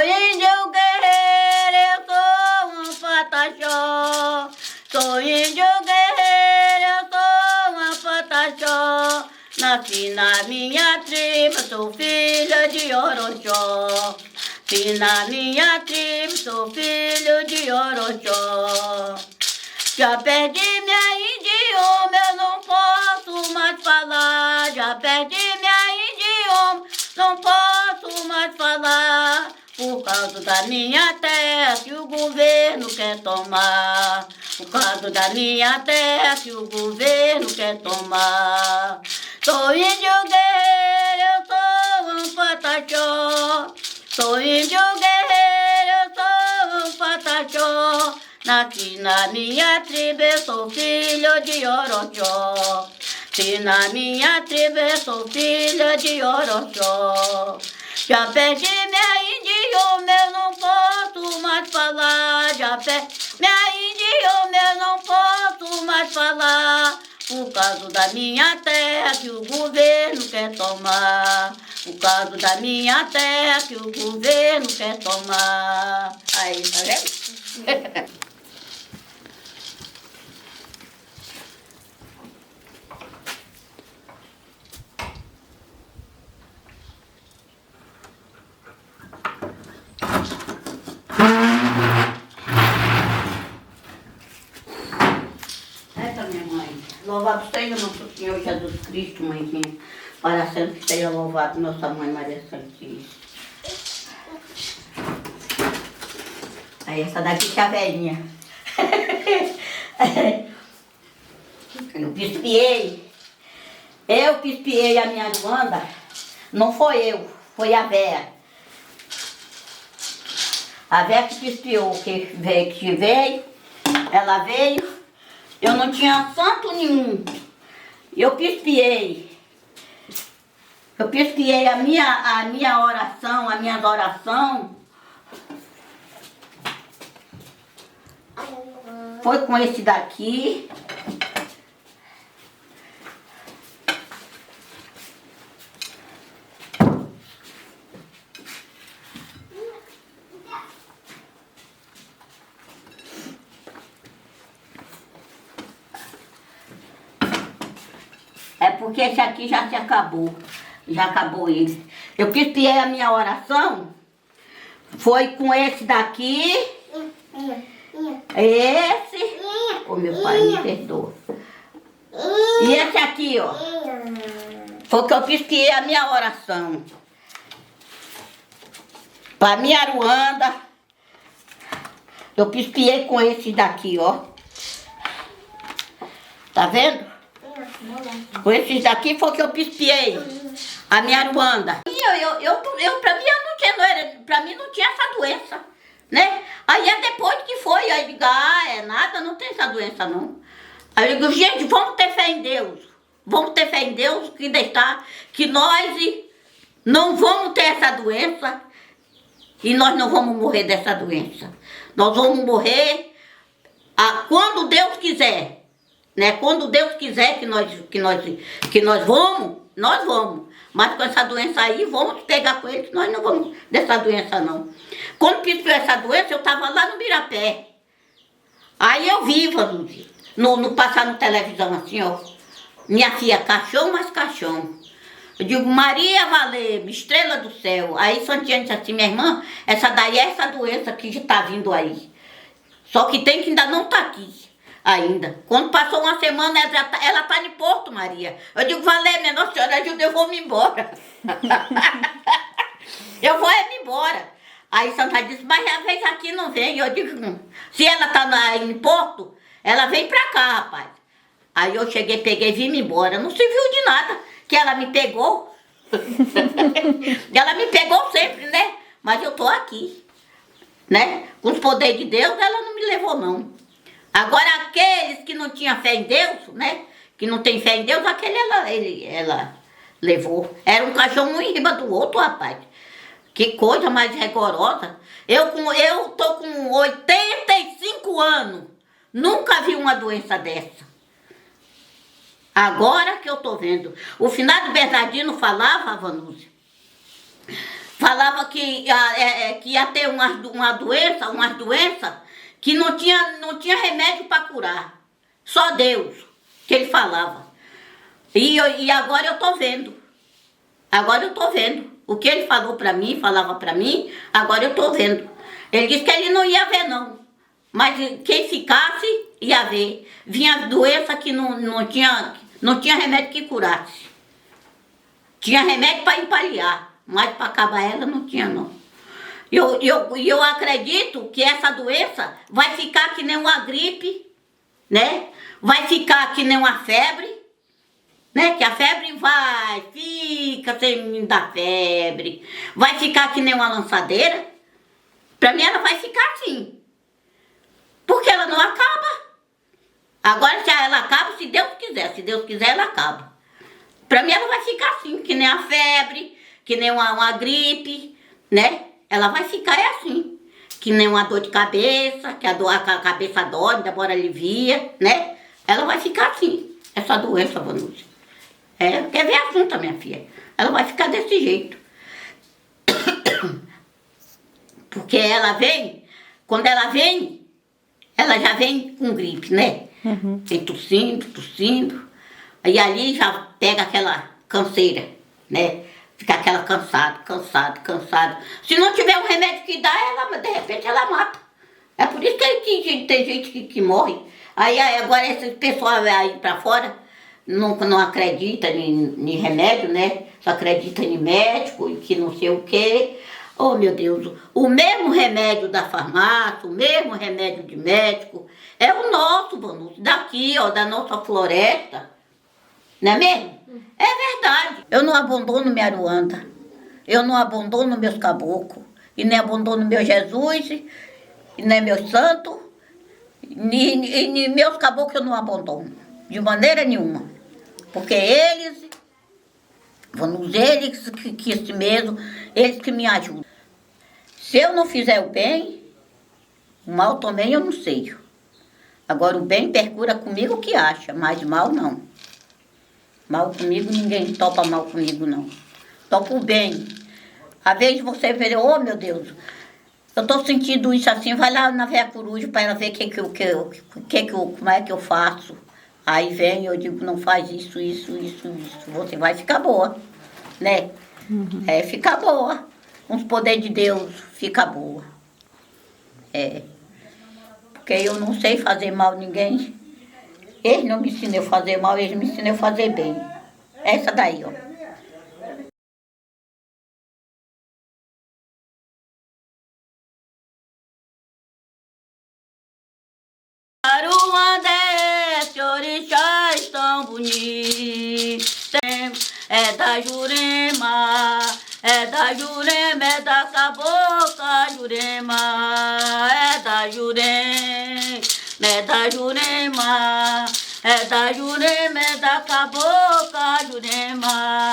índio guerreiro, eu sou um pataxó. Sou índio guerreiro, eu sou uma pataxó. Nasci na minha tribo, sou filha de Orochó. Nasci na minha tribo, sou filho de Orochó. Já perdi minha idioma, eu não posso mais falar. Já perdi minha idioma, não posso mais falar. Por causa da minha terra que o governo quer tomar. Por causa da minha terra que o governo quer tomar. Sou índio guerreiro, eu sou um pataxó. Sou índio guerreiro, eu sou um pataxó. Nasci na minha tribo, eu sou filho de Orochó. Nasci na minha tribo, eu sou filho de Orochó. Já perdi minha idioma, eu não posso mais falar. Já perdi minha idioma, eu não posso mais falar. Por causa da minha terra que o governo quer tomar. Por causa da minha terra que o governo quer tomar. Aí, tá vendo? Essa minha mãe. Louvado seja nosso Senhor Jesus Cristo, mãezinha. Para sempre que seja louvado nossa mãe Maria Santíssima. Aí essa daqui que é a velhinha. Eu pispiei. Eu pispiei a minha Luanda. Não foi eu, foi a véia. A véia que pispiou, que veio, ela veio. Eu não tinha santo nenhum. Eu pispiei. Eu pispiei a minha oração, as minhas orações. Foi com esse daqui. É porque esse aqui já se acabou. Já acabou ele. Eu pispiei a minha oração. Foi com esse daqui. Esse. Ô meu pai, me perdoa. E esse aqui, ó. Foi que eu pispiei a minha oração. Pra minha Luanda. Eu pispiei com esse daqui, ó. Tá vendo? Com esses daqui foi que eu pispiei a minha Luanda. Pra mim não tinha essa doença, né? Aí é depois que foi, aí eu digo, é nada, não tem essa doença não. Aí eu digo, gente, vamos ter fé em Deus. Vamos ter fé em Deus que deixar, que nós não vamos ter essa doença e nós não vamos morrer dessa doença. Nós vamos morrer quando Deus quiser. Né? Quando Deus quiser que nós vamos, nós vamos. Mas com essa doença aí, vamos pegar com ele, que nós não vamos dessa doença não. Quando pispiou essa doença, eu estava lá no Mirapé. Aí eu vi, passar na televisão assim, ó. Minha filha, caixão mais caixão. Eu digo, Maria Valer, estrela do céu. Aí Santinha disse assim, minha irmã, essa daí é essa doença que já está vindo aí. Só que tem que ainda não tá aqui. Ainda. Quando passou uma semana, ela tá em Porto, Maria. Eu digo, Valer, minha Nossa Senhora, ajuda, eu vou me embora. Eu vou me embora. Aí Santa disse, mas a vez aqui não vem. Eu digo, se ela tá em Porto, ela vem pra cá, rapaz. Aí eu cheguei, peguei e vim embora. Não serviu de nada, que ela me pegou. Ela me pegou sempre, né? Mas eu tô aqui, né? Com os poderes de Deus, ela não me levou, não. Agora, aqueles que não tinham fé em Deus, né? Que não tem fé em Deus, aquele ela levou. Era um caixão um em cima do outro, rapaz. Que coisa mais rigorosa. Eu tô com 85 anos. Nunca vi uma doença dessa. Agora que eu tô vendo. O finado Bernardino falava, Vanusa, falava que ia ter umas doenças que não tinha remédio para curar. Só Deus, que ele falava. E agora eu tô vendo. Agora eu tô vendo. O que ele falava para mim, agora eu tô vendo. Ele disse que ele não ia ver, não. Mas quem ficasse, ia ver. Vinha doença que não tinha remédio que curasse. Tinha remédio para empalhar, mas para acabar ela não tinha, não. E eu acredito que essa doença vai ficar que nem uma gripe, né? Vai ficar que nem uma febre, né? Que a febre fica sem dar febre. Vai ficar que nem uma lançadeira. Para mim ela vai ficar assim. Porque ela não acaba. Agora se ela acaba, se Deus quiser ela acaba. Para mim ela vai ficar assim, que nem a febre, que nem uma gripe, né? Ela vai ficar assim, que nem uma dor de cabeça, que a cabeça dói, demora alivia, né? Ela vai ficar assim, essa doença, Vanusa. Quer ver assunto, minha filha? Ela vai ficar desse jeito. Porque ela vem, quando ela vem, ela já vem com gripe, né? Vem tossindo. E ali já pega aquela canseira, né? Fica aquela cansado. Se não tiver um remédio que dá, ela, de repente ela mata. É por isso que tem gente que morre. Aí agora esse pessoal aí pra fora não acredita em remédio, né? Só acredita em médico e que não sei o quê. Oh, meu Deus, o mesmo remédio da farmácia, o mesmo remédio de médico, é o nosso, Vanusa, daqui, ó, da nossa floresta. Não é mesmo? É verdade. Eu não abandono minha Aruanda. Eu não abandono meus caboclos. E nem abandono meu Jesus, e nem meus santos. E meus caboclos eu não abandono. De maneira nenhuma. Porque eles eles que me ajudam. Se eu não fizer o bem, o mal também eu não sei. Agora o bem percura comigo o que acha, mas mal não. Mal comigo, ninguém topa mal comigo, não. Topa o bem. Às vezes você vê, oh meu Deus, eu tô sentindo isso assim, vai lá na Véia Coruja para ela ver como é que eu faço. Aí vem, eu digo, não faz isso. Você vai ficar boa, né? Fica boa. Com os poderes de Deus, fica boa. Porque eu não sei fazer mal a ninguém. Eles não me ensinam a fazer mal, eles me ensinam a fazer bem. Essa daí, ó. Aruanda, esse orixás tão bonito. É da Jurema, é da cabocla Jurema, é da Jurema, é da Jurema, é da cabocla Jurema.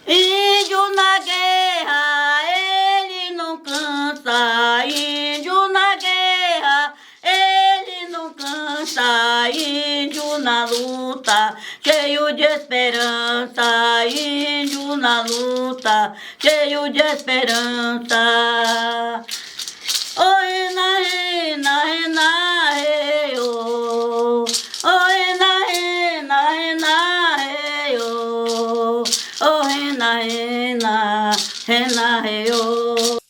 Índio na guerra, ele não cansa, índio na guerra, ele não cansa, índio na luta, cheio de esperança, índio na luta, cheio de esperança. Oi, na rena, rena, rei, oh. Oi, na rena, rena, rei, oh. Oh, rena, rena, rena, rei, oh.